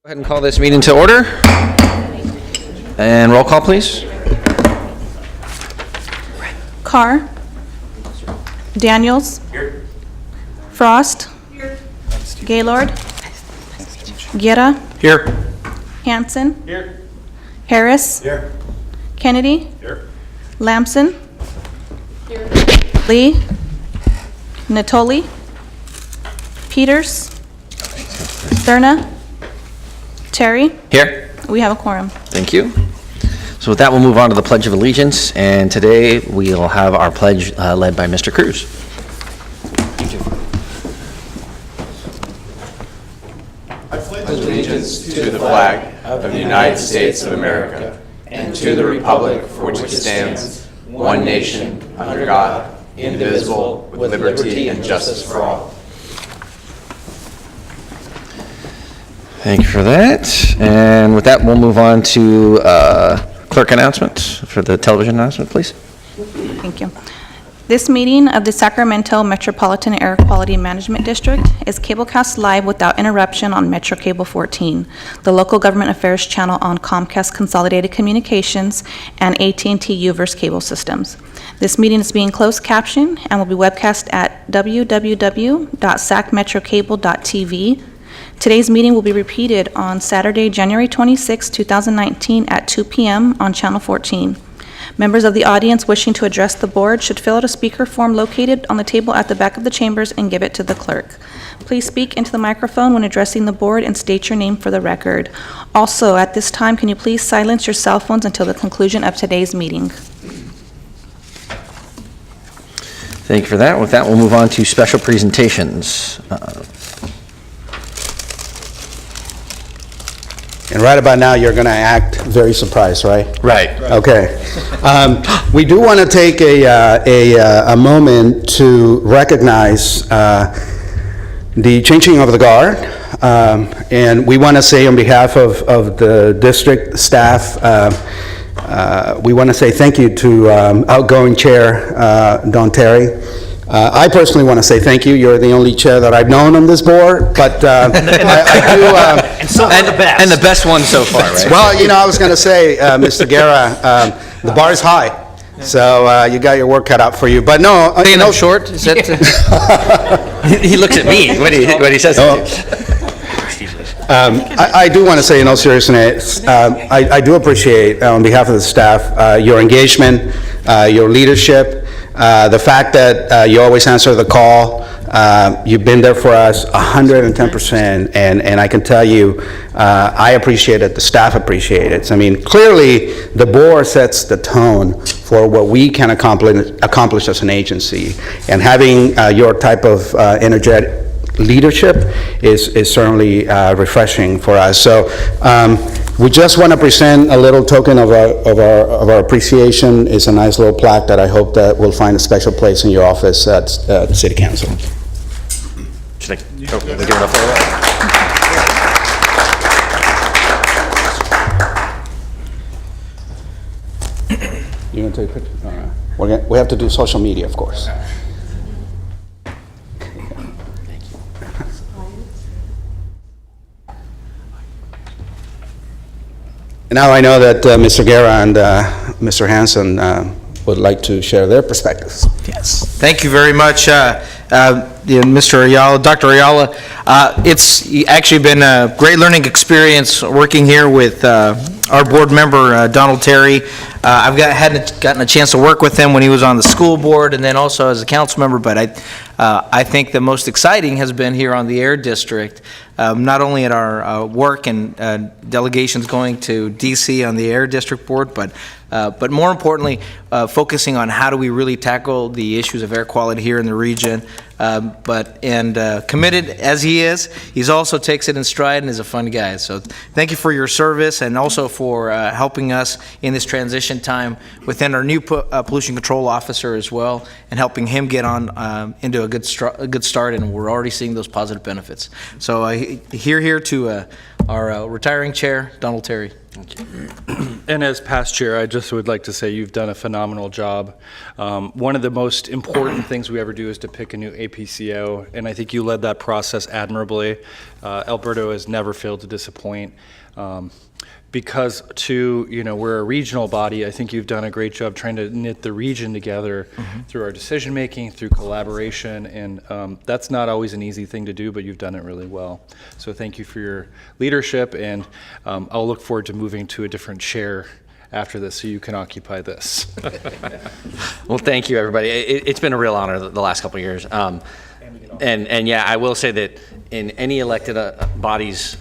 Go ahead and call this meeting to order. And roll call, please. Carr. Daniels. Here. Frost. Here. Gaylord. Guerra. Here. Hanson. Here. Harris. Here. Kennedy. Here. Lamson. Here. Lee. Natoli. Peters. Cerna. Terry. Here. We have a quorum. Thank you. So with that, we'll move on to the Pledge of Allegiance. And today we'll have our pledge led by Mr. Cruz. I pledge allegiance to the flag of the United States of America and to the republic for which it stands, one nation, under God, indivisible, with liberty and justice for all. Thank you for that. And with that, we'll move on to clerk announcements for the television announcement, please. Thank you. This meeting of the Sacramento Metropolitan Air Quality Management District is cablecast live without interruption on Metro Cable 14, the local government affairs channel on Comcast Consolidated Communications and AT&T Uverse cable systems. This meeting is being closed captioned and will be webcast at www.sacmetrocable.tv. Today's meeting will be repeated on Saturday, January 26, 2019 at 2 p.m. on Channel 14. Members of the audience wishing to address the board should fill out a speaker form located on the table at the back of the chambers and give it to the clerk. Please speak into the microphone when addressing the board and state your name for the record. Also, at this time, can you please silence your cell phones until the conclusion of today's meeting? Thank you for that. With that, we'll move on to special presentations. And right about now, you're going to act very surprised, right? Right. Okay. We do want to take a moment to recognize the changing of the guard. And we want to say on behalf of the district staff, we want to say thank you to outgoing Chair Don Terry. I personally want to say thank you. You're the only chair that I've known on this board, but I do... and the best one so far, right? Well, you know, I was going to say, Mr. Guerra, the bar is high, so you got your work cut out for you. But no... Paying him short? Is that, he looks at me when he says No. it. I do want to say in all seriousness, I do appreciate, on behalf of the staff, your engagement, your leadership, the fact that you always answer the call. You've been there for us 110%, and I can tell you, I appreciate it, the staff appreciate it. I mean, clearly, the board sets the tone for what we can accomplish as an agency, and having your type of energetic leadership is certainly refreshing for us. So we just want to present a little token of our appreciation. It's a nice little plaque that I hope that will find a special place in your office at City Council. Should I give it up for You want to take a picture? All right. We have to do social media, of course. Now I know that Mr. Guerra and Mr. Hanson would like to share their perspectives. Yes. Thank you very much, Mr. Ayala, Dr. Ayala. It's actually been a great learning experience working here with our board member, Donald Terry. I've gotten a chance to work with him when he was on the school board and then also as a council member, but I think the most exciting has been here on the Air District, not only at our work and delegations going to DC on the Air District Board, but more importantly, focusing on how do we really tackle the issues of air quality here in the region. Committed as he is, he's also takes it in stride and is a fun guy. So thank you for your service and also for helping us in this transition time within our new pollution control officer as well, and helping him get on into a good start, and we're already seeing those positive benefits. So here to our retiring chair, Donald Terry. And as past chair, I just would like to say you've done a phenomenal job. One of the most important things we ever do is to pick a new APCO, and I think you led that process admirably. Alberto has never failed to disappoint. Because we're a regional body, I think you've done a great job trying to knit the region together through our decision making, through collaboration, and that's not always an easy thing to do, but you've done it really well. So thank you for your leadership, and I'll look forward to moving to a different chair after this so you can occupy this. Well, thank you, everybody. It's been a real honor the last couple of years. And yeah, I will say that in any elected body's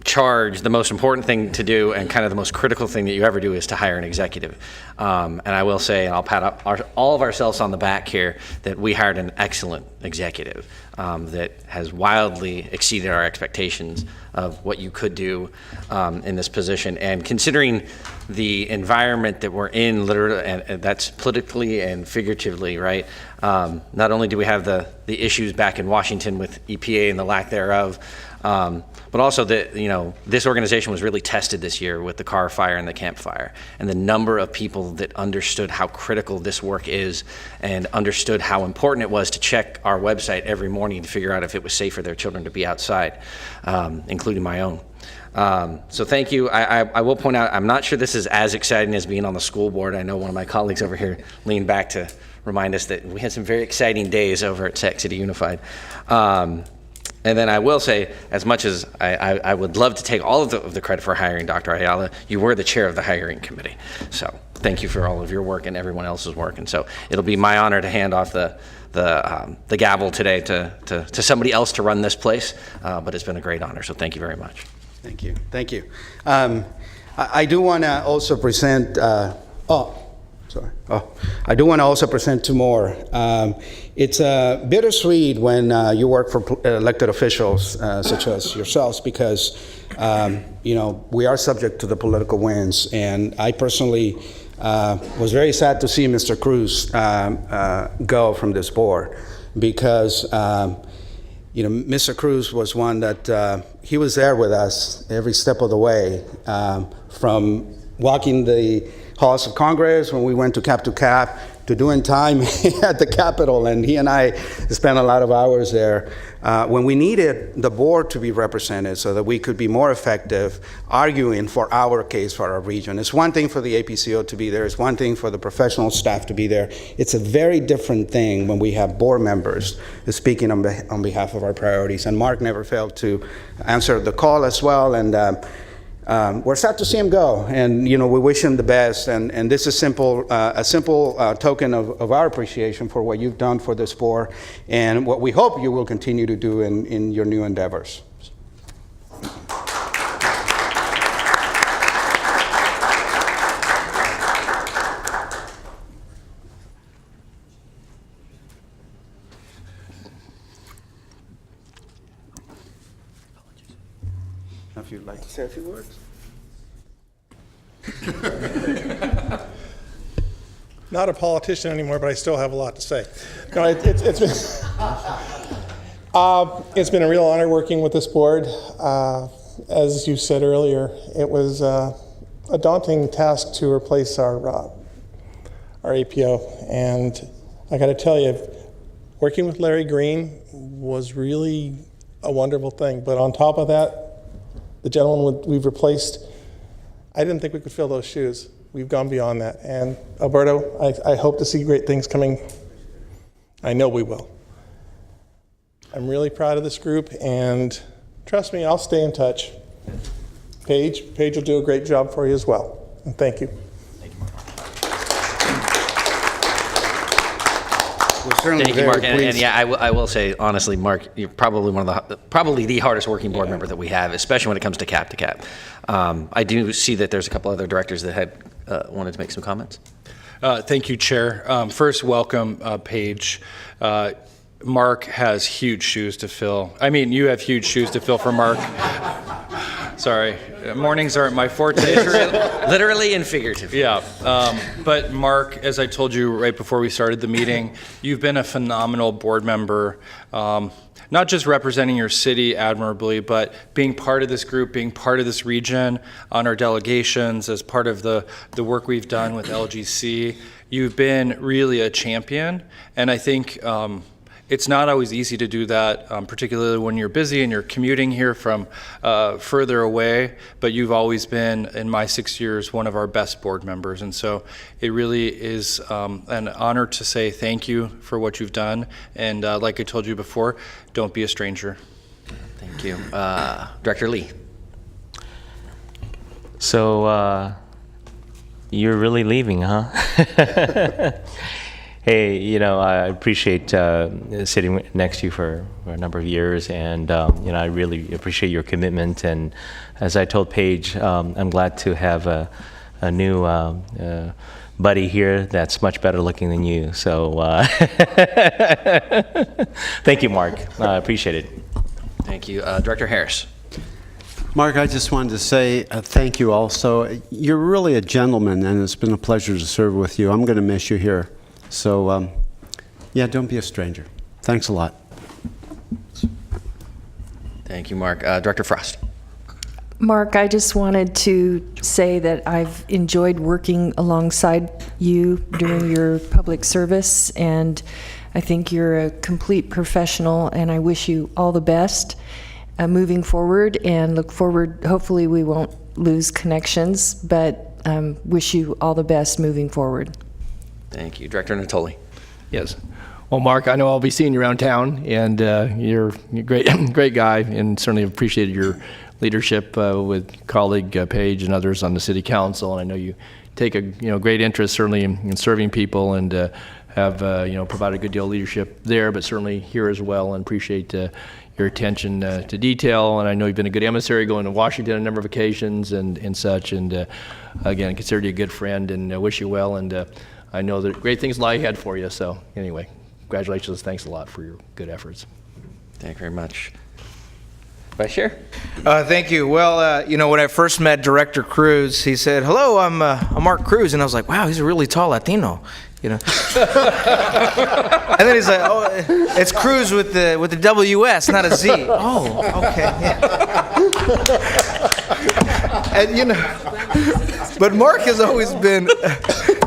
charge, the most important thing to do and kind of the most critical thing that you ever do is to hire an executive. And I will say, and I'll pat up all of ourselves on the back here, that we hired an excellent executive that has wildly exceeded our expectations of what you could do in this position. And considering the environment that we're in, literally, and that's politically and figuratively, right? Not only do we have the issues back in Washington with EPA and the lack thereof, but also that, this organization was really tested this year with the car fire and the Camp Fire, and the number of people that understood how critical this work is and understood how important it was to check our website every morning to figure out if it was safe for their children to be outside, including my own. So thank you. I will point out, I'm not sure this is as exciting as being on the school board. I know one of my colleagues over here leaned back to remind us that we had some very exciting days over at Sac City Unified. And then I will say, as much as I would love to take all of the credit for hiring Dr. Ayala, you were the chair of the hiring committee. So thank you for all of your work and everyone else's work. And so it'll be my honor to hand off the gavel today to somebody else to run this place. But it's been a great honor. So thank you very much. Thank you. Thank you. I do want to also present. I do want to also present two more. It's bittersweet when you work for elected officials such as yourselves, because we are subject to the political winds. And I personally was very sad to see Mr. Cruz go from this board, because Mr. Cruz was one that he was there with us every step of the way, from walking the halls of Congress when we went to cap, to doing time at the Capitol, and he and I spent a lot of hours there when we needed the board to be represented so that we could be more effective arguing for our case for our region. It's one thing for the APCO to be there. It's one thing for the professional staff to be there. It's a very different thing when we have board members speaking on behalf of our priorities. And Mark never failed to answer the call as well. And we're sad to see him go, and we wish him the best. And this is a simple token of our appreciation for what you've done for this board, and what we hope you will continue to do in your new endeavors. If you'd like to say a few words. Not a politician anymore, but I still have a lot to say. No, it's been a real honor working with this board. As you said earlier, it was a daunting task to replace our APO, and I got to tell you, working with Larry Green was really a wonderful thing. But on top of that, the gentleman we've replaced, I didn't think we could fill those shoes. We've gone beyond that. And Alberto, I hope to see great things coming. I know we will. I'm really proud of this group, and trust me, I'll stay in touch. Paige will do a great job for you as well. And thank you. Thank you, Mark. And yeah, I will say, honestly, Mark, you're probably probably the hardest working board member that we have, especially when it comes to cap. I do see that there's a couple other directors that had wanted to make some comments. Thank you, Chair. First, welcome, Paige. Mark has huge shoes to fill. I mean, you have huge shoes to fill for Mark. Sorry, mornings aren't my forte. Literally and figuratively. Yeah, but Mark, as I told you right before we started the meeting, you've been a phenomenal board member, not just representing your city admirably, but being part of this group, being part of this region on our delegations, as part of the work we've done with LGC. You've been really a champion, and I think it's not always easy to do that, particularly when you're busy and you're commuting here from further away, but you've always been, in my 6 years, one of our best board members. And so it really is an honor to say thank you for what you've done. And like I told you before, don't be a stranger. Thank you. Director Lee. So, you're really leaving, huh? Hey, you know, I appreciate sitting next to you for a number of years, and you know, I really appreciate your commitment. And as I told Paige, I'm glad to have a new buddy here that's much better looking than you. So, thank you, Mark. I appreciate it. Thank you. Director Harris. Mark, I just wanted to say thank you also. You're really a gentleman, and it's been a pleasure to serve with you. I'm going to miss you here. So, yeah, don't be a stranger. Thanks a lot. Thank you, Mark. Director Frost. Mark, I just wanted to say that I've enjoyed working alongside you during your public service, and I think you're a complete professional, and I wish you all the best moving forward, and look forward, hopefully we won't lose connections, but wish you all the best moving forward. Thank you. Director Natoli. Yes. Well, Mark, I know I'll be seeing you around town, and you're a great guy, and certainly appreciated your leadership with colleague Paige and others on the city council. And I know you take a great interest certainly in serving people, and have provided a good deal of leadership there, but certainly here as well, and appreciate your attention to detail. And I know you've been a good emissary going to Washington on a number of occasions and such. And again, consider you a good friend, and wish you well. And I know that great things lie ahead for you. So anyway, congratulations. Thanks a lot for your good efforts. Thank you very much. Vice Chair. Thank you. Well, when I first met Director Cruz, he said, "Hello, I'm Mark Cruz," and I was like, "Wow, he's a really tall Latino." And then he's like, "Oh, it's Cruz with the WS, not a Z." Oh, okay. Yeah. And but Mark has always been,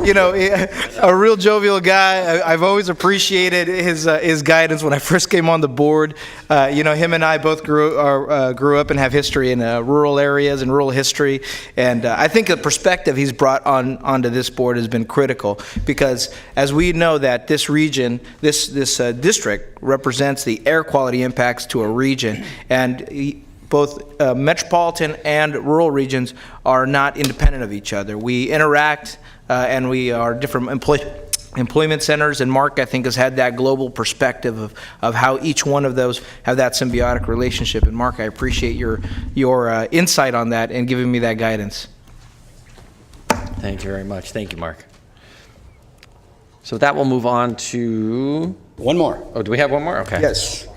a real jovial guy. I've always appreciated his guidance when I first came on the board. Him and I both grew up and have history in rural areas and rural history, and I think the perspective he's brought onto this board has been critical, because as we know that this region, this district represents the air quality impacts to a region, and both metropolitan and rural regions are not independent of each other. We interact, and we are different employment centers, and Mark, I think, has had that global perspective of how each one of those have that symbiotic relationship. And Mark, I appreciate your insight on that and giving me that guidance. Thank you very much. Thank you, Mark. So with that, we'll move on to... One more. Oh, do we have one more? Okay. Yes.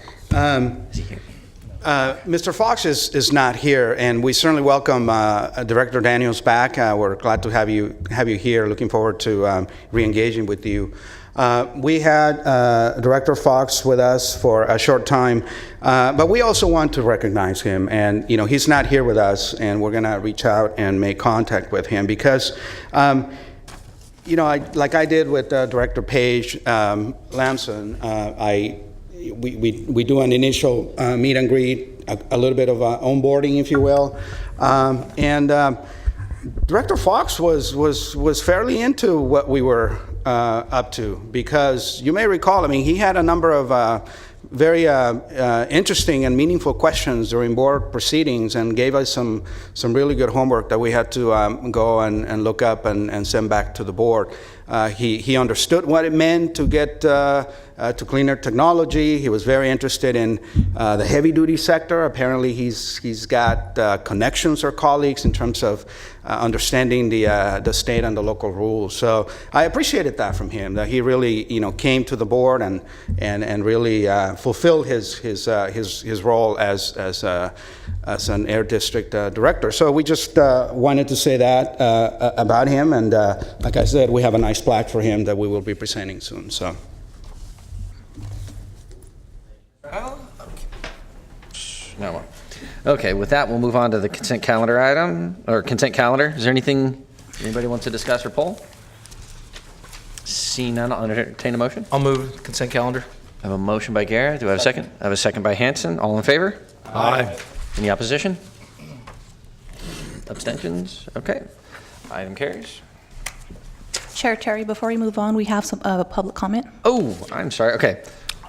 Mr. Fox is not here, and we certainly welcome Director Daniels back. We're glad to have you here. Looking forward to re-engaging with you. We had Director Fox with us for a short time, but we also want to recognize him. And he's not here with us, and we're going to reach out and make contact with him because. Like I did with Director Paige Lamson, we do an initial meet and greet, a little bit of onboarding, if you will, and Director Fox was fairly into what we were up to, because you may recall, he had a number of very interesting and meaningful questions during board proceedings, and gave us some really good homework that we had to go and look up and send back to the board. He understood what it meant to get to cleaner technology. He was very interested in the heavy-duty sector. Apparently, he's got connections or colleagues in terms of understanding the state and the local rules. So I appreciated that from him, that he really came to the board and really fulfilled his role as an air district director. So we just wanted to say that about him, and like I said, we have a nice plaque for him that we will be presenting soon. So. No more. Okay, with that, we'll move on to the consent calendar item, or consent calendar. Is there anything anybody wants to discuss or poll? See none, I'll entertain a motion. I'll move consent calendar. I have a motion by Garrett. Do I have a second? I have a second by Hanson. All in favor? Aye. Any opposition? Abstentions? Okay. Item carries. Chair Terry, before we move on, we have some public comment. Oh, I'm sorry. Okay.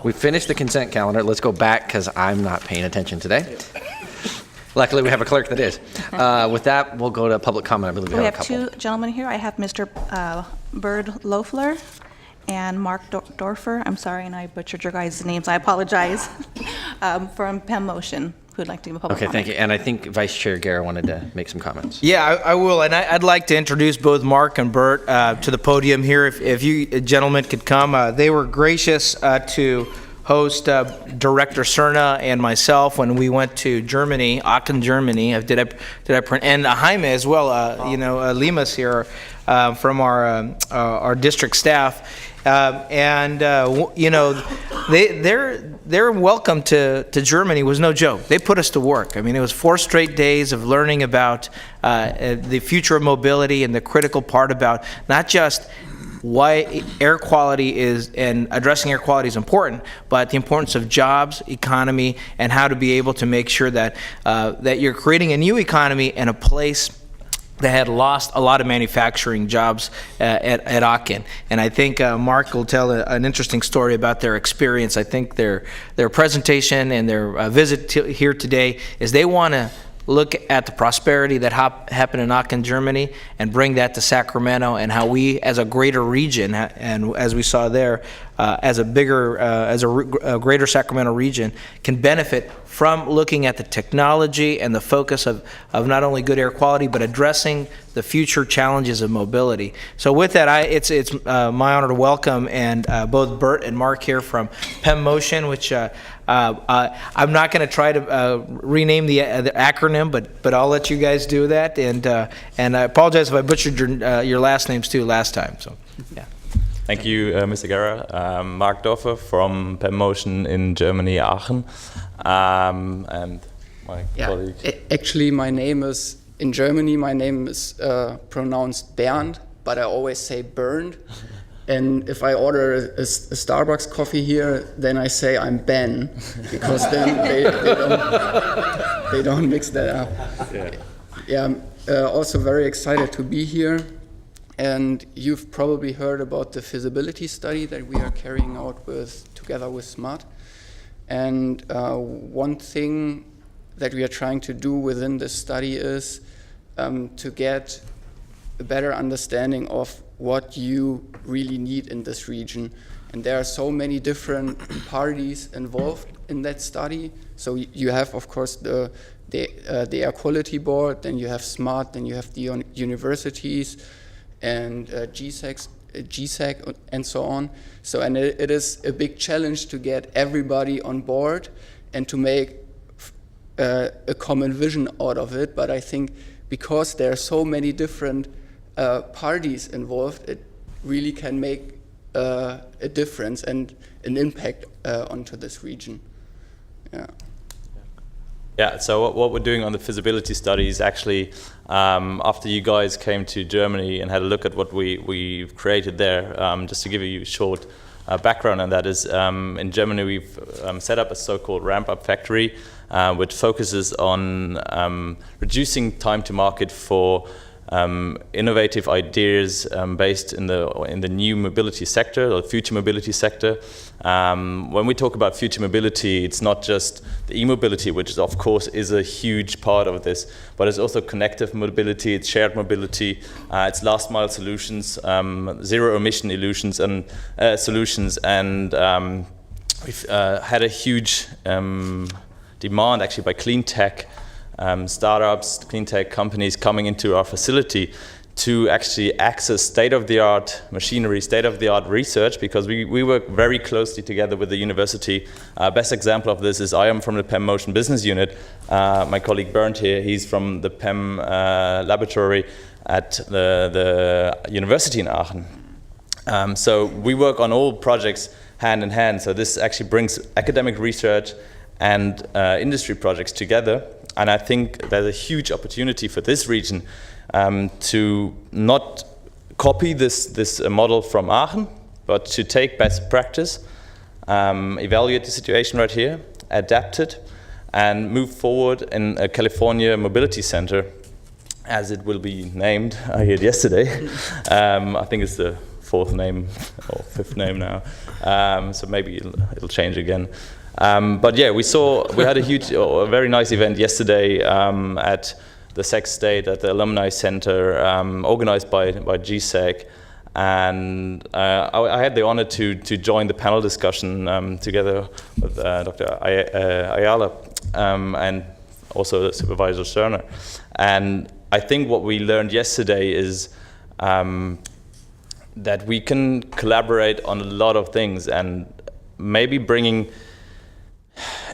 We finished the consent calendar. Let's go back because I'm not paying attention today. Luckily, we have a clerk that is. With that, we'll go to public comment. I believe we have a couple. Two gentlemen here. I have Mr. Bird Loeffler and Mark Dorfer. I'm sorry, and I butchered your guys' names. I apologize. From PEM Motion, who would like to give a public comment. Okay, thank you. And I think Vice Chair Guerra wanted to make some comments. Yeah, I will, and I'd like to introduce both Mark and Bert to the podium here. If you gentlemen could come. They were gracious to host Director Cerna and myself when we went to Germany, Aachen, Germany. And Jaime as well. Lima's here from our district staff. Their welcome to Germany was no joke. They put us to work. I mean, it was 4 straight days of learning about the future of mobility and the critical part about not just why air quality is and addressing air quality is important, but the importance of jobs, economy, and how to be able to make sure that that you're creating a new economy in a place that had lost a lot of manufacturing jobs at Aachen. And I think Mark will tell an interesting story about their experience. I think their presentation and their visit here today is they want to look at the prosperity that happened in Aachen, Germany, and bring that to Sacramento, and how we, as a greater region, and as we saw there, as a greater Sacramento region, can benefit from looking at the technology and the focus of not only good air quality, but addressing the future challenges of mobility. So with that, it's my honor to welcome both Bert and Mark here from PEM Motion, which I'm not going to try to rename the acronym, but I'll let you guys do that. And I apologize if I butchered your last names too last time. So, yeah. Thank you, Mr. Guerra. Mark Dorfer from PEM Motion in Germany, Aachen. And my colleague. Actually, my name is, in Germany, my name is pronounced Bernd, but I always say Bernd. And if I order a Starbucks coffee here, then I say I'm Ben, because then they don't mix that up. Yeah, I'm also very excited to be here. And you've probably heard about the feasibility study that we are carrying out together with SMART. And one thing that we are trying to do within this study is to get a better understanding of what you really need in this region. And there are so many different parties involved in that study. So you have, of course, the Air Quality Board, then you have SMART, then you have the universities, and GSAC, and so on. So, and it is a big challenge to get everybody on board and to make a common vision out of it. But I think because there are so many different parties involved, it really can make a difference and an impact onto this region. Yeah. Yeah, so what we're doing on the feasibility study is actually, after you guys came to Germany and had a look at what we've created there, just to give you a short background on that is, in Germany we've set up a so-called ramp-up factory, which focuses on reducing time to market for innovative ideas based in the new mobility sector or future mobility sector. When we talk about future mobility, it's not just the e-mobility, which is, of course is a huge part of this, but it's also connective mobility, it's shared mobility, it's last mile solutions, zero emission solutions, and we've had a huge demand actually by clean tech startups, clean tech companies coming into our facility to actually access state-of-the-art machinery, state-of-the-art research, because we work very closely together with the university. Best example of this is I am from the PEM Motion Business Unit. My colleague Bernd here, he's from the PEM laboratory at the university in Aachen. So we work on all projects hand in hand. So this actually brings academic research and industry projects together. And I think there's a huge opportunity for this region to not copy this model from Aachen, but to take best practice, evaluate the situation right here, adapt it, and move forward in a California Mobility Center, as it will be named. I heard yesterday. I think it's the fourth name or fifth name now. So maybe it'll change again. But yeah, we had a very nice event yesterday at the Sac State, at the Alumni Center, organized by GSAC. And I had the honor to join the panel discussion together with Dr. Ayala and also Supervisor Cerner. And I think what we learned yesterday is that we can collaborate on a lot of things, and maybe bringing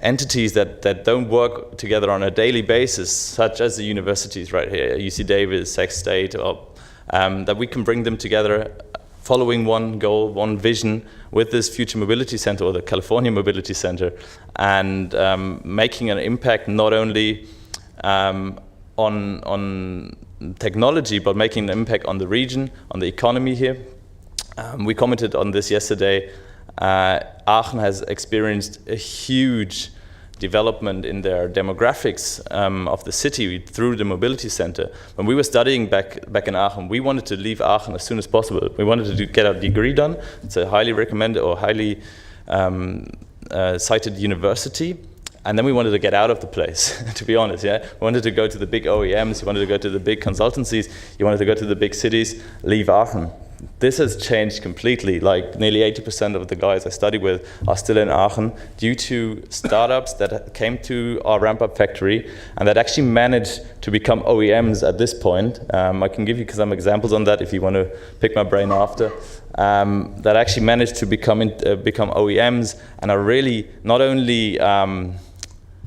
entities that don't work together on a daily basis, such as the universities right here, UC Davis, Sac State, or, that we can bring them together following one goal, one vision with this Future Mobility Center or the California Mobility Center, and making an impact not only on technology, but making an impact on the region, on the economy here. We commented on this yesterday. Aachen has experienced a huge development in their demographics of the city through the mobility center. When we were studying back in Aachen, we wanted to leave Aachen as soon as possible. We wanted to get our degree done. It's a highly recommended or highly cited university. And then we wanted to get out of the place, to be honest, yeah? We wanted to go to the big OEMs, you wanted to go to the big consultancies, you wanted to go to the big cities, leave Aachen. This has changed completely. Like nearly 80% of the guys I study with are still in Aachen due to startups that came to our ramp-up factory and that actually managed to become OEMs at this point. I can give you some examples on that if you want to pick my brain after. That actually managed to become OEMs and are really not only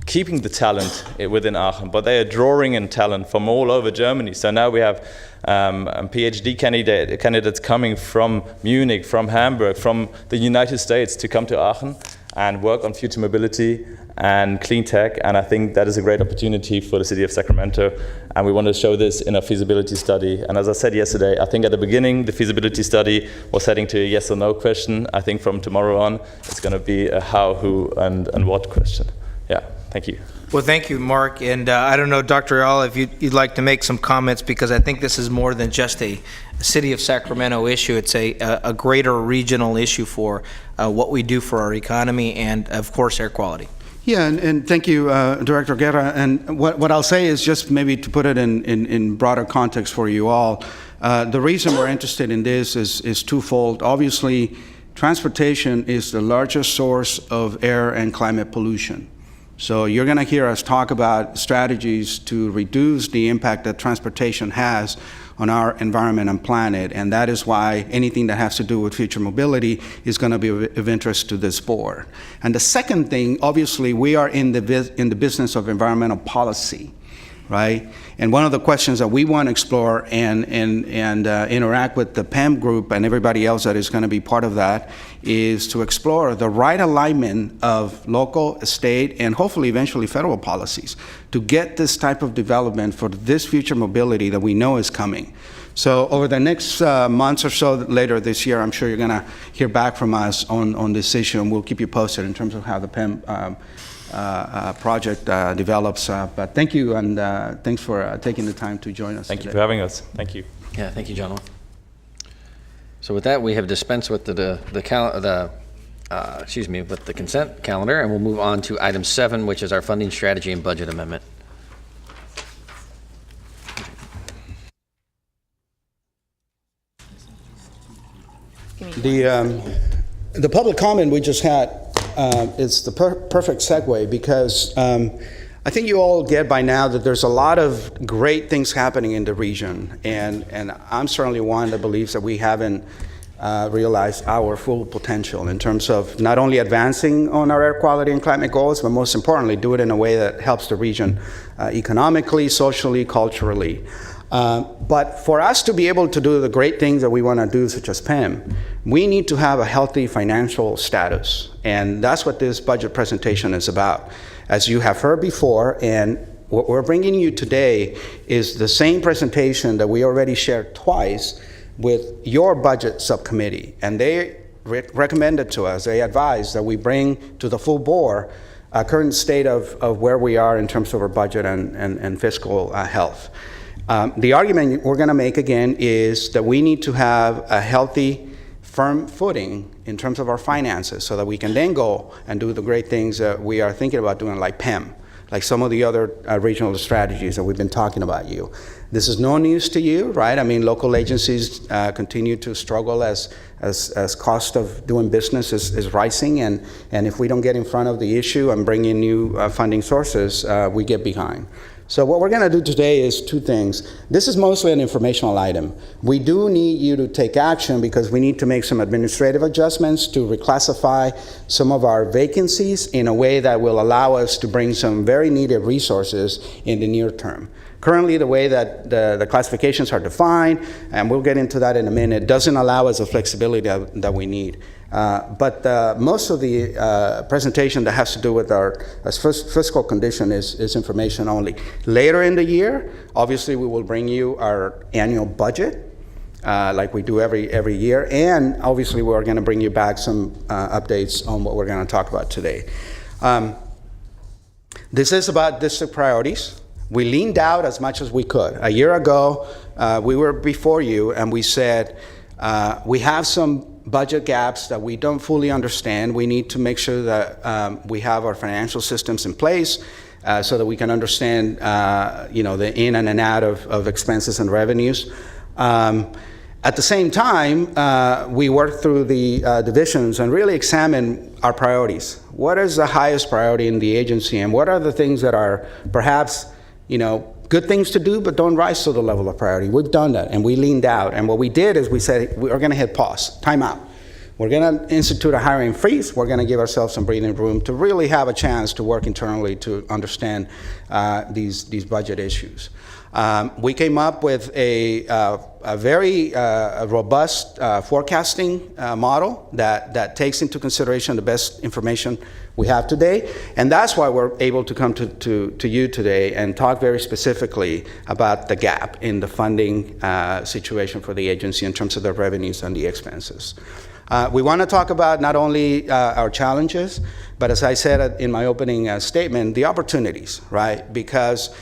keeping the talent within Aachen, but they are drawing in talent from all over Germany. So now we have PhD candidates coming from Munich, from Hamburg, from the United States to come to Aachen and work on future mobility and clean tech. And I think that is a great opportunity for the city of Sacramento. And we want to show this in a feasibility study. And as I said yesterday, I think at the beginning, the feasibility study was heading to a yes or no question. I think from tomorrow on, it's going to be a how, who, and what question. Yeah. Thank you. Well, thank you, Mark. And I don't know, Dr. Ayala, if you'd like to make some comments, because I think this is more than just a city of Sacramento issue. It's a greater regional issue for what we do for our economy and, of course, air quality. Yeah, and thank you, Director Guerra. And what I'll say is just maybe to put it in broader context for you all, the reason we're interested in this is twofold. Obviously, transportation is the largest source of air and climate pollution. So you're going to hear us talk about strategies to reduce the impact that transportation has on our environment and planet, and that is why anything that has to do with future mobility is going to be of interest to this board. And the second thing, obviously, we are in the business of environmental policy, right? And one of the questions that we want to explore and interact with the PEM group and everybody else that is going to be part of that is to explore the right alignment of local, state, and hopefully eventually federal policies to get this type of development for this future mobility that we know is coming. So over the next months or so later this year, I'm sure you're going to hear back from us on this issue, and we'll keep you posted in terms of how the PEM project develops. But thank you, and thanks for taking the time to join us Thank today. you for having us. Thank you. Yeah, thank you, gentlemen. So with that, we have dispensed with with the consent calendar, and we'll move on to item 7, which is our funding strategy and budget amendment. The public comment we just had is the perfect segue, because I think you all get by now that there's a lot of great things happening in the region, and I'm certainly one that believes that we haven't realized our full potential in terms of not only advancing on our air quality and climate goals, but most importantly, do it in a way that helps the region economically, socially, culturally. But for us to be able to do the great things that we want to do, such as PEM, we need to have a healthy financial status. And that's what this budget presentation is about. As you have heard before, and what we're bringing you today is the same presentation that we already shared twice with your budget subcommittee. And they recommended to us, they advised that we bring to the full board a current state of where we are in terms of our budget and fiscal health. The argument we're going to make again is that we need to have a healthy, firm footing in terms of our finances so that we can then go and do the great things that we are thinking about doing, like PEM, like some of the other regional strategies that we've been talking about you. This is no news to you, right? I mean, local agencies continue to struggle as cost of doing business is rising, and if we don't get in front of the issue and bring in new funding sources, we get behind. So what we're going to do today is two things. This is mostly an informational item. We do need you to take action because we need to make some administrative adjustments to reclassify some of our vacancies in a way that will allow us to bring some very needed resources in the near term. Currently, the way that the classifications are defined, and we'll get into that in a minute, doesn't allow us the flexibility that we need. But most of the presentation that has to do with our fiscal condition is information only. Later in the year, obviously, we will bring you our annual budget, like we do every year, and obviously, we're going to bring you back some updates on what we're going to talk about today. This is about district priorities. We leaned out as much as we could. A year ago, we were before you, and we said, we have some budget gaps that we don't fully understand. We need to make sure that we have our financial systems in place so that we can understand the in and out of expenses and revenues. At the same time, we worked through the divisions and really examined our priorities. What is the highest priority in the agency, and what are the things that are perhaps good things to do, but don't rise to the level of priority? We've done that, and we leaned out. And what we did is we said, we're going to hit pause, time out. We're going to institute a hiring freeze. We're going to give ourselves some breathing room to really have a chance to work internally to understand these budget issues. We came up with a very robust forecasting model that takes into consideration the best information we have today, and that's why we're able to come to you today and talk very specifically about the gap in the funding situation for the agency in terms of the revenues and the expenses. We want to talk about not only our challenges, but as I said in my opening statement, the opportunities, right? Because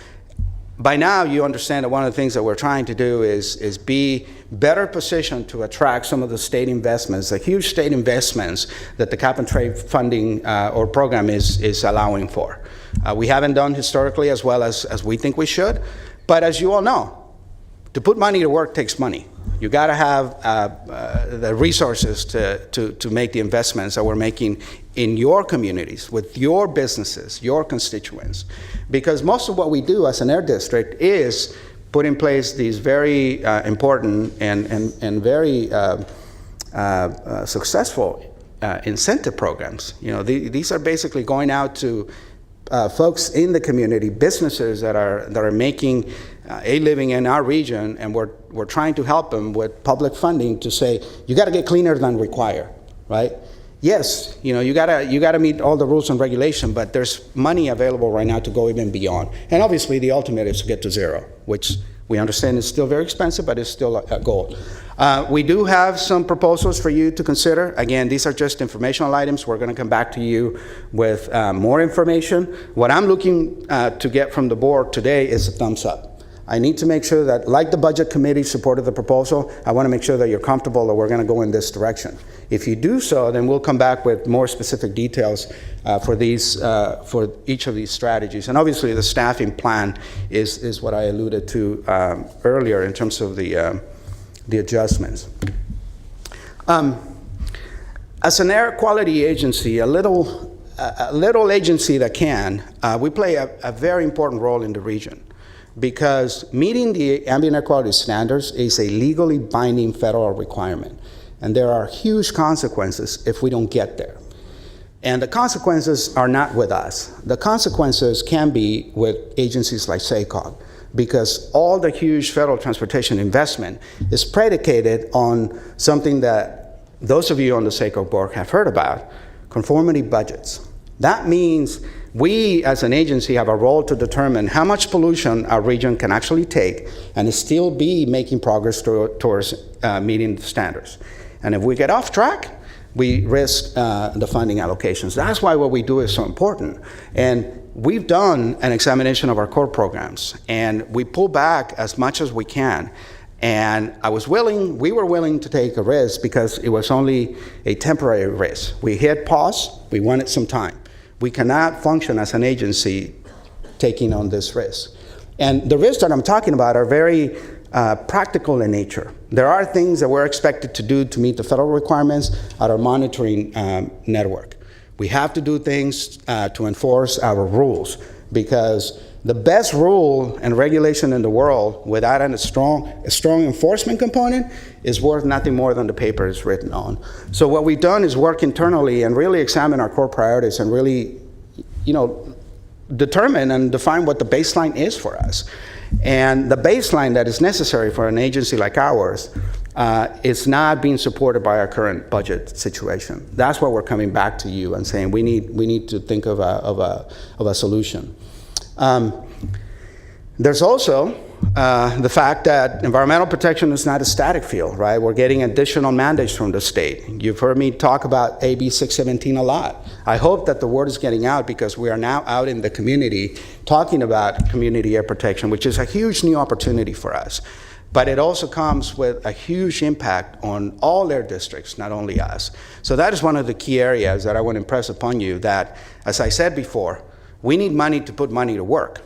by now, you understand that one of the things that we're trying to do is be better positioned to attract some of the state investments, the huge state investments that the cap and trade funding or program is allowing for. We haven't done historically as well as we think we should, but as you all know, to put money to work takes money. You got to have the resources to make the investments that we're making in your communities, with your businesses, your constituents. Because most of what we do as an air district is put in place these very important and very successul incentive programs. These are basically going out to folks in the community, businesses that are making a living in our region, and we're trying to help them with public funding to say, you got to get cleaner than required, right? Yes, you gotta meet all the rules and regulation, but there's money available right now to go even beyond. And obviously, the ultimate is to get to zero, which We understand it's still very expensive, but it's still a goal. We do have some proposals for you to consider. Again, these are just informational items. We're going to come back to you with more information. What I'm looking to get from the board today is a thumbs up. I need to make sure that, like the Budget Committee supported the proposal, I want to make sure that you're comfortable that we're going to go in this direction. If you do so, then we'll come back with more specific details for each of these strategies. And obviously, the staffing plan is what I alluded to earlier in terms of the adjustments. As an air quality agency, a little agency that can, we play a very important role in the region, because meeting the ambient air quality standards is a legally binding federal requirement. And there are huge consequences if we don't get there. And the consequences are not with us. The consequences can be with agencies like SACOG, because all the huge federal transportation investment is predicated on something that those of you on the SACOG board have heard about, conformity budgets. That means we, as an agency, have a role to determine how much pollution our region can actually take and still be making progress towards meeting the standards. And if we get off track, we risk the funding allocations. That's why what we do is so important. And we've done an examination of our core programs, and we pull back as much as we can. And we were willing to take a risk because it was only a temporary risk. We hit pause, we wanted some time. We cannot function as an agency taking on this risk. And the risks that I'm talking about are very practical in nature. There are things that we're expected to do to meet the federal requirements at our monitoring network. We have to do things to enforce our rules, because the best rule and regulation in the world without a strong enforcement component is worth nothing more than the paper it's written on. So what we've done is work internally and really examine our core priorities and really, determine and define what the baseline is for us. And the baseline that is necessary for an agency like ours is not being supported by our current budget situation. That's why we're coming back to you and saying we need to think of a solution. There's also the fact that environmental protection is not a static field, right? We're getting additional mandates from the state. You've heard me talk about AB 617 a lot. I hope that the word is getting out, because we are now out in the community talking about community air protection, which is a huge new opportunity for us. But it also comes with a huge impact on all air districts, not only us. So that is one of the key areas that I want to impress upon you, that, as I said before, we need money to put money to work.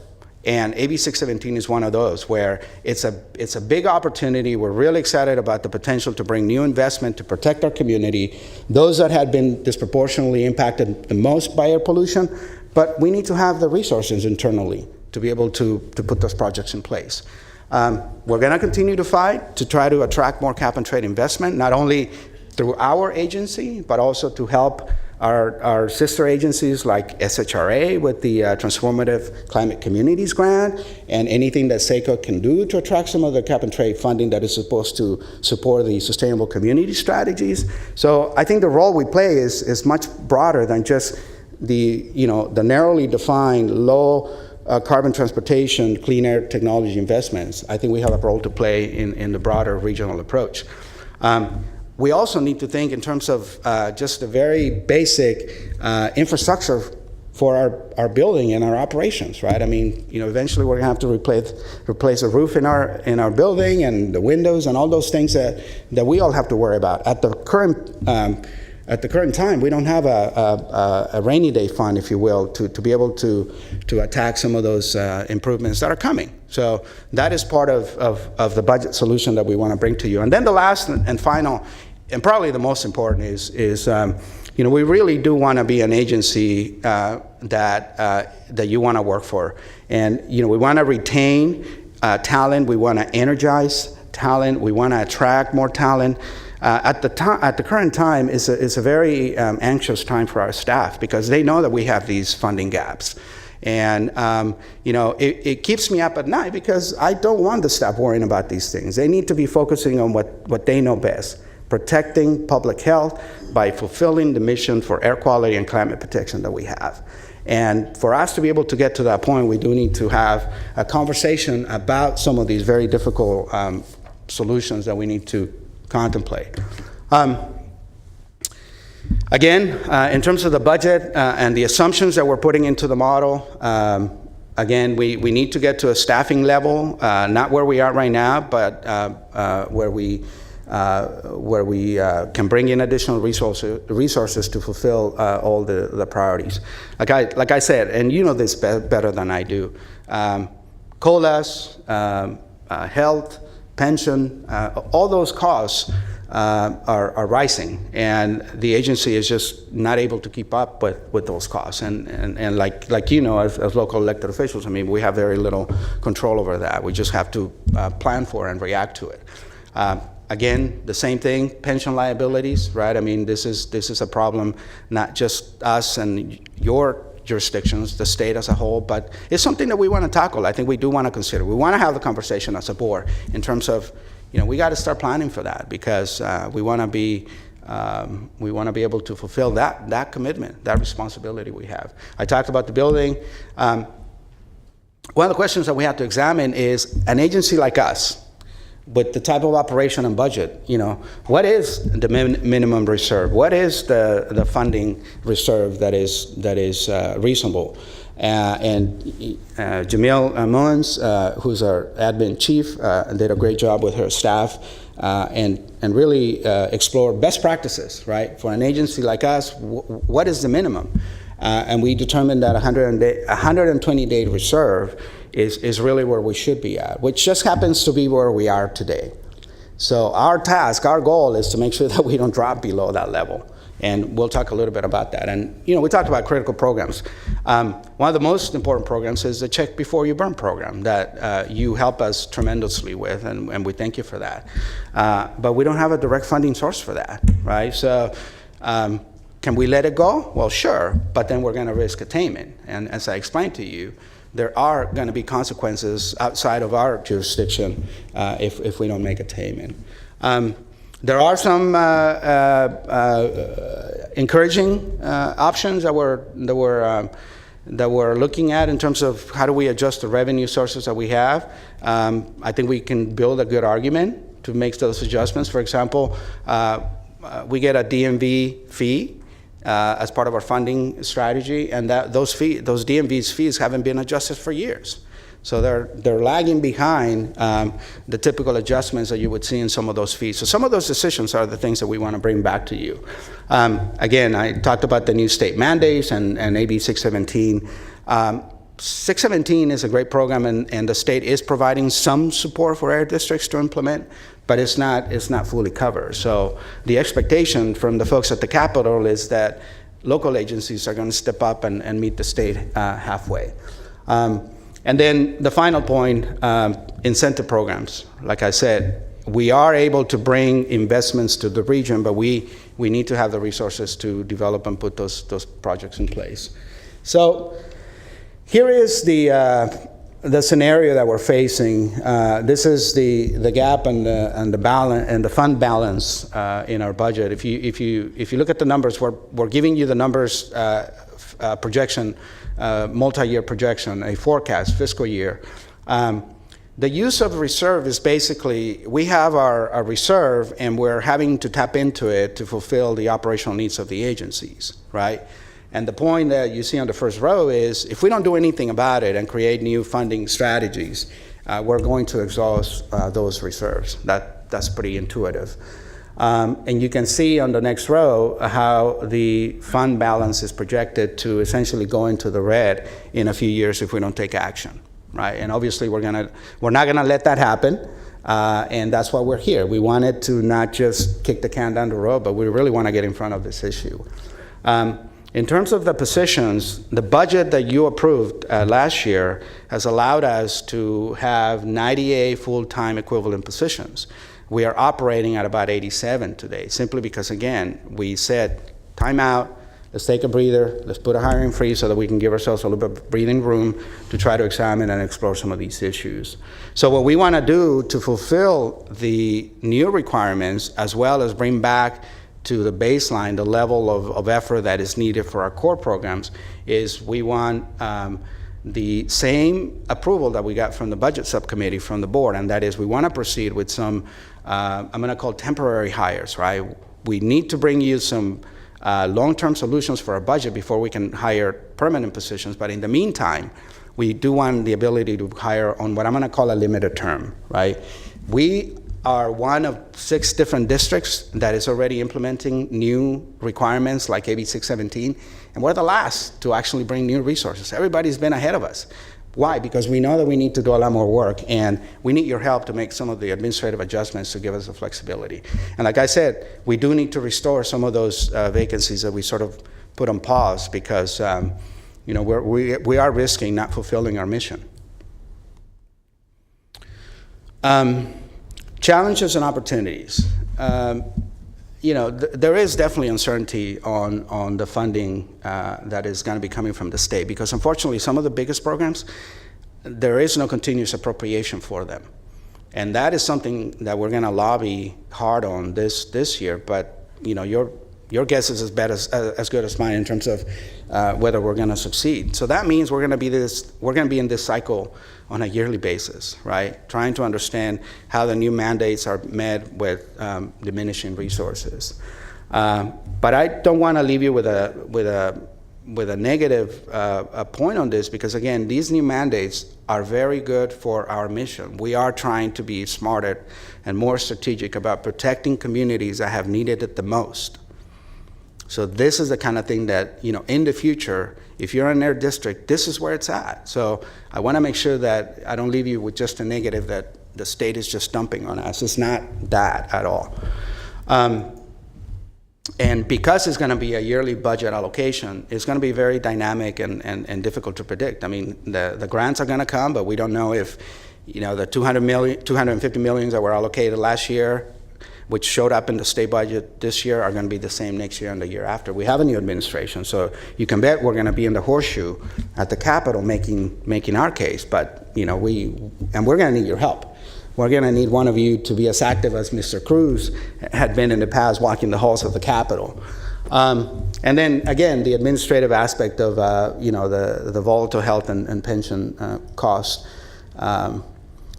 And AB 617 is one of those where it's a big opportunity. We're really excited about the potential to bring new investment to protect our community, those that had been disproportionately impacted the most by air pollution. But we need to have the resources internally to be able to put those projects in place. We're going to continue to fight to try to attract more cap and trade investment, not only through our agency, but also to help our sister agencies like SHRA with the Transformative Climate Communities Grant, and anything that SACO can do to attract some of the cap and trade funding that is supposed to support the sustainable community strategies. So I think the role we play is much broader than just the narrowly defined low carbon transportation, clean air technology investments. I think we have a role to play in the broader regional approach. We also need to think in terms of just a very basic infrastructure for our building and our operations, right? I mean, eventually we're gonna have to replace a roof in our building, and the windows and all those things that we all have to worry about. At the current time, we don't have a rainy day fund, if you will, to be able to attack some of those improvements that are coming. So that is part of the budget solution that we want to bring to you. And then the last and final, and probably the most important, is we really do want to be an agency that you want to work for. And we want to retain talent, we want to energize talent, we want to attract more talent. At the current time is a very anxious time for our staff, because they know that we have these funding gaps. And it keeps me up at night, because I don't want the staff worrying about these things. They need to be focusing on what they know best, protecting public health by fulfilling the mission for air quality and climate protection that we have. And for us to be able to get to that point, we do need to have a conversation about some of these very difficult solutions that we need to contemplate. Again, in terms of the budget and the assumptions that we're putting into the model, again, we need to get to a staffing level, not where we are right now, but where we can bring in additional resources to fulfill all the priorities. Like I said, and you know this better than I do, COLAs, health, pension, all those costs are rising, and the agency is just not able to keep up with those costs. And like you know, as local elected officials, I mean, we have very little control over that. We just have to plan for and react to it. Again, the same thing, pension liabilities, right? I mean, this is a problem, not just us and your jurisdictions, the state as a whole, but it's something that we want to tackle. I think we do want to consider. We want to have the conversation as a board in terms of, you know, we got to start planning for that, because we want to be able to fulfill that commitment, that responsibility we have. I talked about the building. One of the questions that we have to examine is an agency like us, with the type of operation and budget, you know, what is the minimum reserve? What is the funding reserve that is reasonable? And Jamil Mullins, who's our admin chief, did a great job with her staff and really explore best practices, right? For an agency like us, what is the minimum? And we determined that 120-day reserve is really where we should be at, which just happens to be where we are today. So our task, our goal is to make sure that we don't drop below that level. And we'll talk a little bit about that. And, you know, we talked about critical programs. One of the most important programs is the Check Before You Burn program that you help us tremendously with, and we thank you for that. But we don't have a direct funding source for that, right? So can we let it go? Well, sure, but then we're going to risk attainment. And as I explained to you, there are going to be consequences outside of our jurisdiction if we don't make attainment. There are some encouraging options that we're looking at in terms of how do we adjust the revenue sources that we have. I think we can build a good argument to make those adjustments. For example, we get a DMV fee as part of our funding strategy, and those DMV's fees haven't been adjusted for years. So they're lagging behind the typical adjustments that you would see in some of those fees. So some of those decisions are the things that we want to bring back to you. Again, I talked about the new state mandates and AB 617. 617 is a great program, and the state is providing some support for air districts to implement, but it's not fully covered. So the expectation from the folks at the Capitol is that local agencies are going to step up and meet the state halfway. And then the final point, incentive programs. Like I said, we are able to bring investments to the region, but we need to have the resources to develop and put those projects in place. So here is the scenario that we're facing. This is the gap and the balance and the fund balance in our budget. If you look at the numbers, we're giving you the numbers projection, multi-year projection, a forecast fiscal year. The use of reserve is basically, we have our reserve and we're having to tap into it to fulfill the operational needs of the agencies, right? And the point that you see on the first row is, if we don't do anything about it and create new funding strategies, we're going to exhaust those reserves. That's pretty intuitive. And you can see on the next row how the fund balance is projected to essentially go into the red in a few years if we don't take action, right? And obviously we're not gonna let that happen, and that's why we're here. We wanted to not just kick the can down the road, but we really want to get in front of this issue. In terms of the positions, the budget that you approved last year has allowed us to have 98 full-time equivalent positions. We are operating at about 87 today, simply because, again, we said, time out, let's take a breather, let's put a hiring freeze so that we can give ourselves a little bit of breathing room to try to examine and explore some of these issues. So what we want to do to fulfill the new requirements, as well as bring back to the baseline, the level of effort that is needed for our core programs, is we want the same approval that we got from the budget subcommittee from the board, and that is we want to proceed with some, I'm going to call temporary hires, right? We need to bring you some long-term solutions for our budget before we can hire permanent positions, but in the meantime, we do want the ability to hire on what I'm going to call a limited term, right? We are one of 6 different districts that is already implementing new requirements like AB 617, and we're the last to actually bring new resources. Everybody's been ahead of us. Why? Because we know that we need to do a lot more work, and we need your help to make some of the administrative adjustments to give us the flexibility. And like I said, we do need to restore some of those vacancies that we sort of put on pause because you know, we are risking not fulfilling our mission. Challenges and opportunities. You know, there is definitely uncertainty on the funding that is going to be coming from the state, because unfortunately some of the biggest programs, there is no continuous appropriation for them. And that is something that we're going to lobby hard on this year, but you know, your guess is as good as mine in terms of whether we're going to succeed. So that means we're going to be in this cycle on a yearly basis, right? Trying to understand how the new mandates are met with diminishing resources. But I don't want to leave you with a negative point on this, because again, these new mandates are very good for our mission. We are trying to be smarter and more strategic about protecting communities that have needed it the most. So this is the kind of thing that, you know, in the future, if you're in their district, this is where it's at. So I want to make sure that I don't leave you with just a negative that the state is just dumping on us. It's not that at all. And because it's going to be a yearly budget allocation, it's going to be very dynamic and difficult to predict. I mean, the grants are going to come, but we don't know if, you know, the 250 million that were allocated last year, which showed up in the state budget this year, are going to be the same next year and the year after. We have a new administration, so you can bet we're going to be in the horseshoe at the Capitol making our case. But you know, we're going to need your help. We're going to need one of you to be as active as Mr. Cruz had been in the past, walking the halls of the Capitol. And then again, the administrative aspect of you know, the volatile health and pension costs.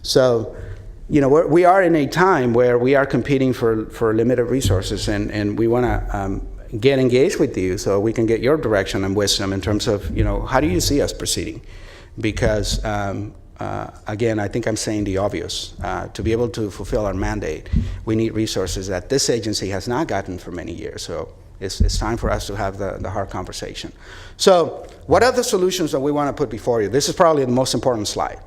So. You know, we are in a time where we are competing for limited resources, and we want to get engaged with you so we can get your direction and wisdom in terms of, you know, how do you see us proceeding? Because, again, I think I'm saying the obvious. To be able to fulfill our mandate, we need resources that this agency has not gotten for many years. So it's time for us to have the hard conversation. So what are the solutions that we want to put before you? This is probably the most important slide.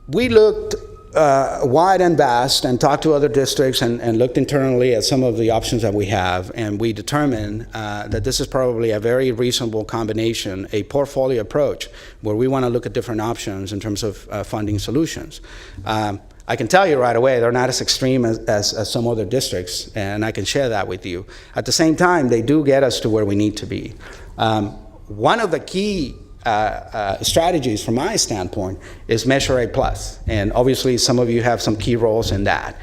We looked wide and vast and talked to other districts and looked internally at some of the options that we have, and we determined that this is probably a very reasonable combination, a portfolio approach, where we want to look at different options in terms of funding solutions. I can tell you right away, they're not as extreme as some other districts, and I can share that with you. At the same time, they do get us to where we need to be. One of the key strategies from my standpoint is Measure A+, and obviously some of you have some key roles in that.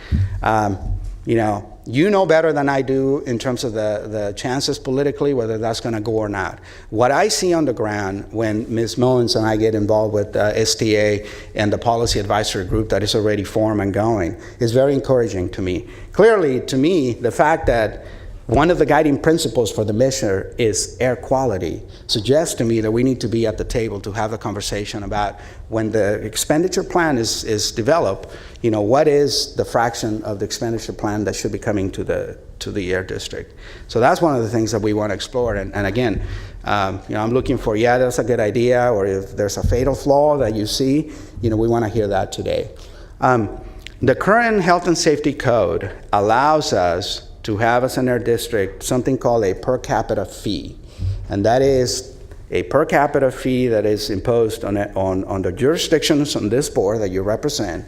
You know better than I do in terms of the chances politically, whether that's going to go or not. What I see on the ground when Ms. Mullins and I get involved with STA and the policy advisory group that is already formed and going is very encouraging to me. Clearly, to me, the fact that one of the guiding principles for the measure is air quality suggests to me that we need to be at the table to have a conversation about when the expenditure plan is developed, you know, what is the fraction of the expenditure plan that should be coming to the air district. So that's one of the things that we want to explore. And again, I'm looking for, yeah, that's a good idea, or if there's a fatal flaw that you see, you know, we want to hear that today. The current health and safety code allows us to have as in our district something called a per capita fee, and that is a per capita fee that is imposed on the jurisdictions on this board that you represent,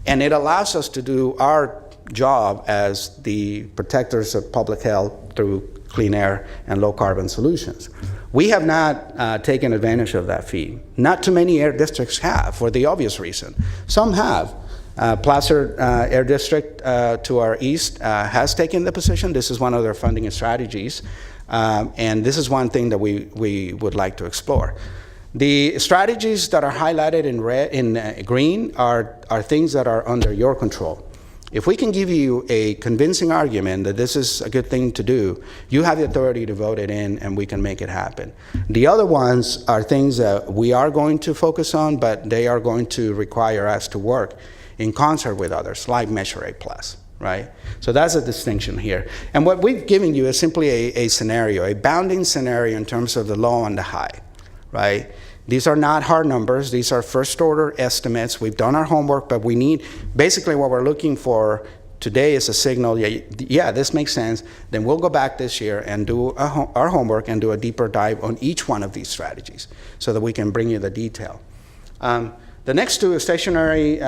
and it allows us to do our job as the protectors of public health through clean air and low carbon solutions. We have not taken advantage of that fee. Not too many air districts have, for the obvious reason. Some have. Placer Air District to our east has taken the position. This is one of their funding strategies, and this is one thing that we would like to explore. The strategies that are highlighted in red, in green, are things that are under your control. If we can give you a convincing argument that this is a good thing to do, you have the authority to vote it in, and we can make it happen. The other ones are things that we are going to focus on, but they are going to require us to work in concert with others, like Measure A+, right? So that's a distinction here. And what we've given you is simply a scenario, a bounding scenario in terms of the low and the high, right? These are not hard numbers. These are first-order estimates. We've done our homework, but we need, basically what we're looking for today is a signal, yeah, this makes sense. Then we'll go back this year and do our homework and do a deeper dive on each one of these strategies so that we can bring you the detail. The next two are stationary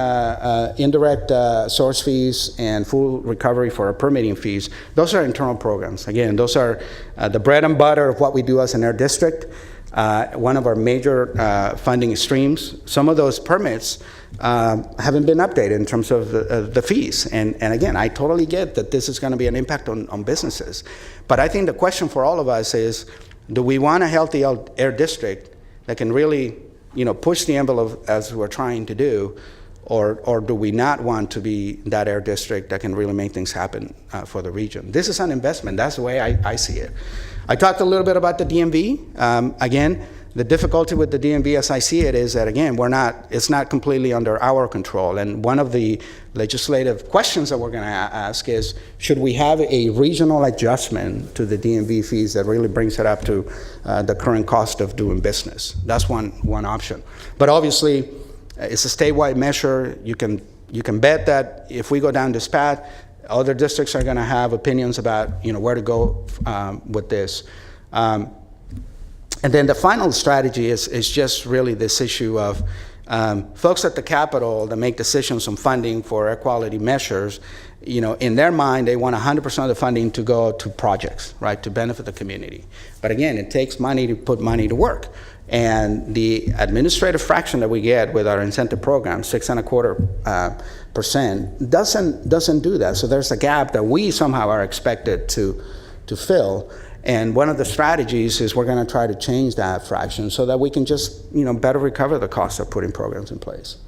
indirect source fees and full recovery for our permitting fees. Those are internal programs. Again, those are the bread and butter of what we do as an air district. One of our major funding streams. Some of those permits haven't been updated in terms of the fees. And again, I totally get that this is going to be an impact on businesses. But I think the question for all of us is, do we want a healthy air district that can really, push the envelope as we're trying to do, or do we not want to be that air district that can really make things happen for the region? This is an investment. That's the way I see it. I talked a little bit about the DMV. Again, the difficulty with the DMV as I see it is that, again, it's not completely under our control. And one of the legislative questions that we're going to ask is, should we have a regional adjustment to the DMV fees that really brings it up to the current cost of doing business? That's one option. But obviously, it's a statewide measure. You can bet that if we go down this path, other districts are going to have opinions about where to go with this. And then the final strategy is just really this issue of folks at the Capitol that make decisions on funding for air quality measures. In their mind, they want 100% of the funding to go to projects, right, to benefit the community. But again, it takes money to put money to work. And the administrative fraction that we get with our incentive program, 6.25%, doesn't do that. So there's a gap that we somehow are expected to fill. And one of the strategies is we're going to try to change that fraction so that we can just better recover the cost of putting programs in place.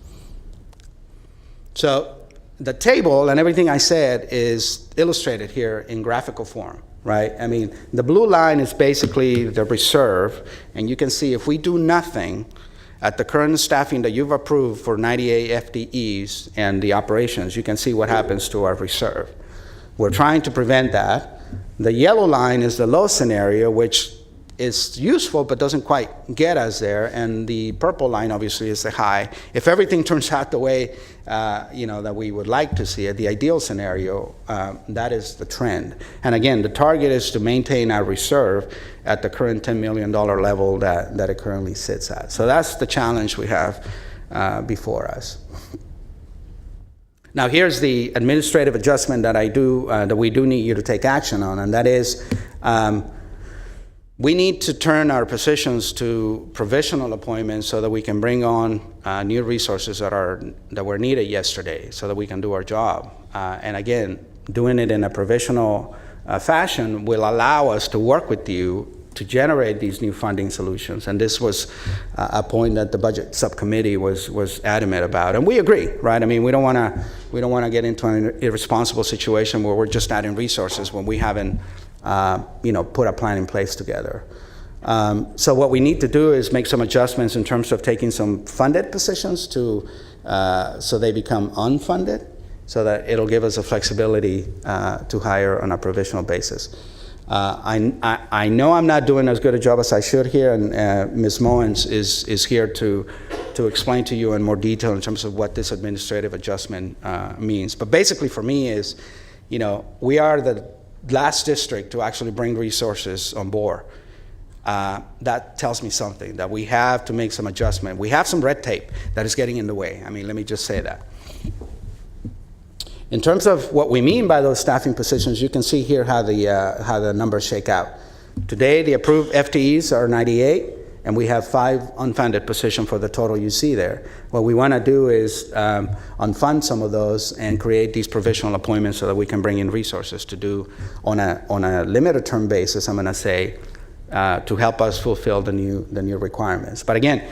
So the table and everything I said is illustrated here in graphical form. Right? I mean, the blue line is basically the reserve, and you can see if we do nothing at the current staffing that you've approved for 98 FTEs and the operations, you can see what happens to our reserve. We're trying to prevent that. The yellow line is the low scenario, which is useful but doesn't quite get us there, and the purple line obviously is the high. If everything turns out the way that we would like to see it, the ideal scenario, that is the trend. And again, the target is to maintain our reserve at the current $10 million level that it currently sits at. So that's the challenge we have before us. Now here's the administrative adjustment that we do need you to take action on, and that is we need to turn our positions to provisional appointments so that we can bring on new resources that were needed yesterday so that we can do our job. And again, doing it in a provisional fashion will allow us to work with you to generate these new funding solutions. And this was a point that the budget subcommittee was adamant about. And we agree, right? I mean, we don't want to get into an irresponsible situation where we're just adding resources when we haven't put a plan in place together. So what we need to do is make some adjustments in terms of taking some funded positions so they become unfunded, so that it'll give us a flexibility to hire on a provisional basis. I know I'm not doing as good a job as I should here, and Ms. Moens is here to explain to you in more detail in terms of what this administrative adjustment means. But basically for me is, we are the last district to actually bring resources on board. That tells me something, that we have to make some adjustment. We have some red tape that is getting in the way. I mean, let me just say that. In terms of what we mean by those staffing positions, you can see here how the numbers shake out. Today, the approved FTEs are 98. and we have 5 unfunded positions for the total you see there. What we want to do is unfund some of those and create these provisional appointments so that we can bring in resources to do on a limited term basis, I'm going to say, to help us fulfill the new requirements. But again,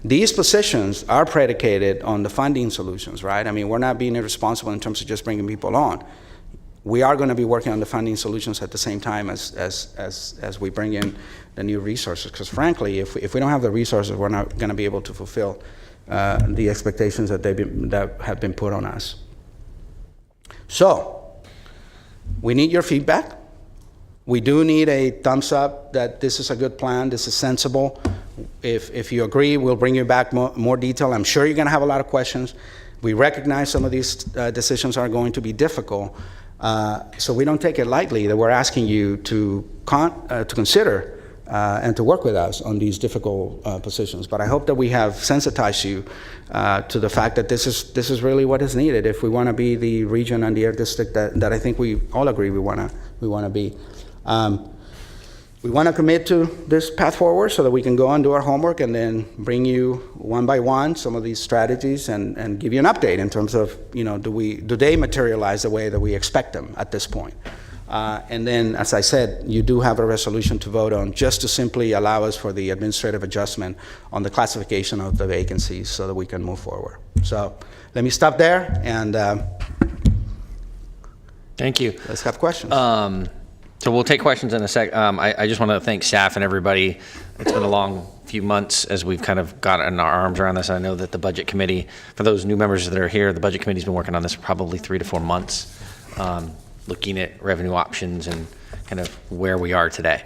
these positions are predicated on the funding solutions, right? I mean, we're not being irresponsible in terms of just bringing people on. We are going to be working on the funding solutions at the same time as we bring in the new resources. Because frankly, if we don't have the resources, we're not going to be able to fulfill the expectations that have been put on us. So, we need your feedback. We do need a thumbs up that this is a good plan, this is sensible. If you agree, we'll bring you back more detail. I'm sure you're going to have a lot of questions. We recognize some of these decisions are going to be difficult. So we don't take it lightly that we're asking you to consider and to work with us on these difficult positions. But I hope that we have sensitized you to the fact that this is really what is needed if we want to be the region and the air district that I think we all agree we want to be. We want to commit to this path forward so that we can go and do our homework and then bring you one by one some of these strategies and give you an update in terms of, do they materialize the way that we expect them at this point? And then, as I said, you do have a resolution to vote on just to simply allow us for the administrative adjustment on the classification of the vacancies so that we can move forward. So let me stop there and Thank you. Let's have questions. So we'll take questions in a sec. I just want to thank staff and everybody. It's been a long few months as we've kind of gotten our arms around this. I know that the budget committee, for those new members that are here, the budget committee's been working on this for probably 3 to 4 months, looking at revenue options and kind of where we are today.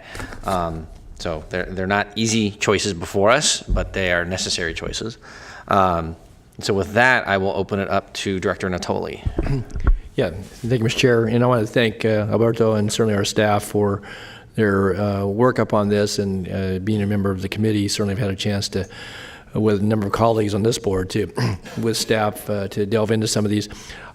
So they're not easy choices before us, but they are necessary choices. So with that, I will open it up to Director Natoli. Yeah, thank you, Mr. Chair. And I want to thank Alberto and certainly our staff for their work up on this and being a member of the committee. Certainly I've had a chance to, with a number of colleagues on this board, with staff to delve into some of these.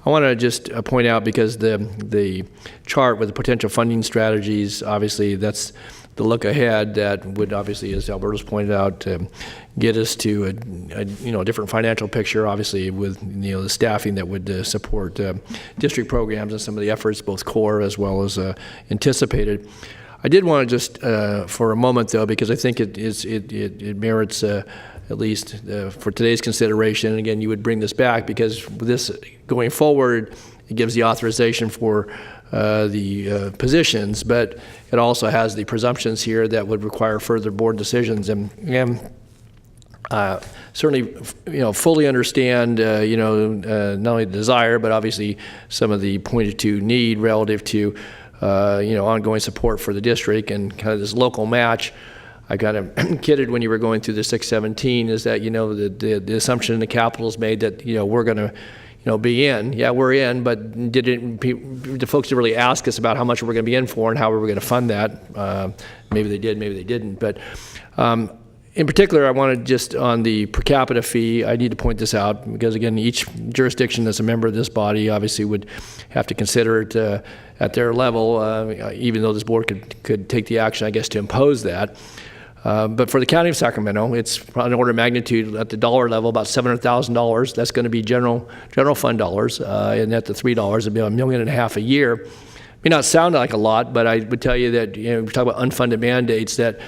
I want to just point out, because the chart with the potential funding strategies, obviously that's the look ahead that would obviously, as Alberto's pointed out, get us to a different financial picture, obviously with the staffing that would support district programs and some of the efforts, both core as well as anticipated. I did want to just, for a moment though, because I think it merits at least for today's consideration, and again, you would bring this back because this going forward, it gives the authorization for the positions, but it also has the presumptions here that would require further board decisions. And certainly, fully understand, not only the desire, but obviously some of the pointed to need relative to, ongoing support for the district and kind of this local match. I kind of kidded when you were going through the 617 is that, the assumption in the capital is made that, we're going to, be in. Yeah, we're in, but the folks didn't really ask us about how much we're going to be in for and how we were going to fund that. Maybe they did, maybe they didn't. But in particular, I wanted just on the per capita fee, I need to point this out because, again, each jurisdiction that's a member of this body obviously would have to consider it at their level, even though this board could take the action, I guess, to impose that. But for the County of Sacramento, it's an order of magnitude at the dollar level, about $700,000. That's going to be general fund dollars, and at the $3, it'd be $1.5 million a year. May not sound like a lot, but I would tell you that we talk about unfunded mandates that